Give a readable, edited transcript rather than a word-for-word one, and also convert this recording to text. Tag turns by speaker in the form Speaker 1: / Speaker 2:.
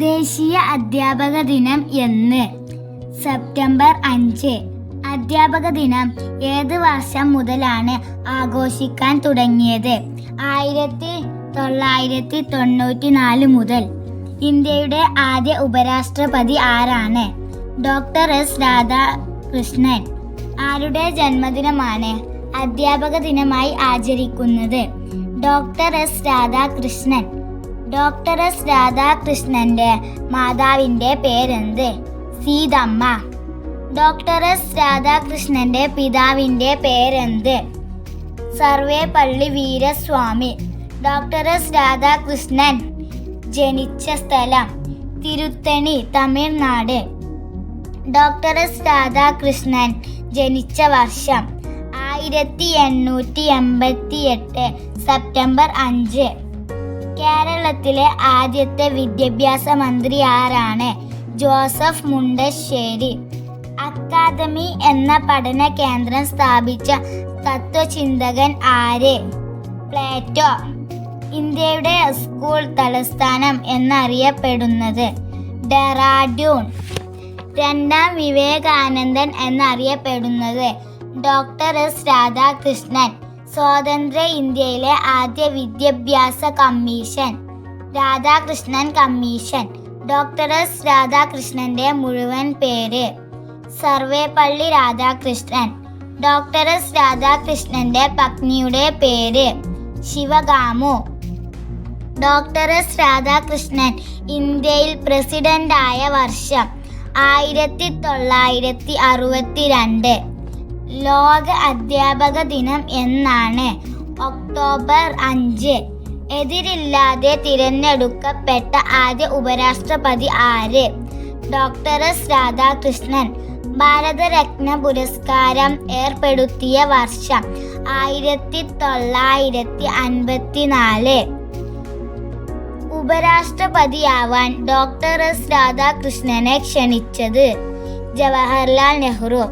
Speaker 1: ദേശീയ അധ്യാപക ദിനം എന്ന്? സെപ്റ്റംബർ 5. അധ്യാപക ദിനം ഏത് വർഷം മുതലാണ് ആഘോഷിക്കാൻ തുടങ്ങിയത്? 1994 മുതൽ. ഇന്ത്യയുടെ ആദ്യ ഉപരാഷ്ട്രപതി ആരാണ്? Doctor S Radhakrishnan. ആരുടെ ജന്മദിനമാണ് അധ്യാപക ദിനമായി ആചരിക്കുന്നത്? Doctor S Radhakrishnan. Doctor S രാധാകൃഷ്ണന്റെ മാതാവിന്റെ പേരെന്ത്? സീതമ്മ. ഡോക്ടർ എസ് രാധാകൃഷ്ണന്റെ പിതാവിന്റെ പേരെന്ത്? സർവേപ്പള്ളി വീരസ്വാമി. ഡോക്ടർ എസ് രാധാകൃഷ്ണൻ ജനിച്ച സ്ഥലം തിരുത്തണി, തമിഴ്നാട്. ഡോക്ടർ എസ് രാധാകൃഷ്ണൻ ജനിച്ച വർഷം 1888 സെപ്റ്റംബർ 5. കേരളത്തിലെ ആദ്യത്തെ വിദ്യാഭ്യാസ മന്ത്രി ആരാണ്? ജോസഫ് മുണ്ടശ്ശേരി. അക്കാദമി എന്ന പഠന കേന്ദ്രം സ്ഥാപിച്ച തത്വചിന്തകൻ ആര്? പ്ലേറ്റോ. ഇന്ത്യയുടെ സ്കൂൾ തലസ്ഥാനം എന്നറിയപ്പെടുന്നത്? ഡെറാഡൂൺ. രണ്ടാം വിവേകാനന്ദൻ എന്നറിയപ്പെടുന്നത്? Doctor S Radhakrishnan. സ്വതന്ത്ര ഇന്ത്യയിലെ ആദ്യ വിദ്യാഭ്യാസ commission? Radhakrishnan commission. Doctor S രാധാകൃഷ്ണന്റെ മുഴുവൻ പേര്? സർവേപ്പള്ളി രാധാകൃഷ്ണൻ. ഡോക്ടർ എസ് രാധാകൃഷ്ണന്റെ പത്നിയുടെ പേര്? ശിവകാമു. ഡോക്ടർ എസ് രാധാകൃഷ്ണൻ ഇന്ത്യയിൽ പ്രസിഡന്റായ വർഷം? 1962. ലോക അധ്യാപക ദിനം എന്നാണ്? ഒക്ടോബർ 5. എതിരില്ലാതെ തിരഞ്ഞെടുക്കപ്പെട്ട ആദ്യ ഉപരാഷ്ട്രപതി ആര്? Doctor S Radhakrishnan. ഭാരതരത്ന പുരസ്കാരം ഏർപ്പെടുത്തിയ വർഷം? 1954. ഉപരാഷ്ട്രപതിയാവാൻ ഡോക്ടർ എസ് രാധാകൃഷ്ണനെ ക്ഷണിച്ചത്? ജവഹർലാൽ നെഹ്റു.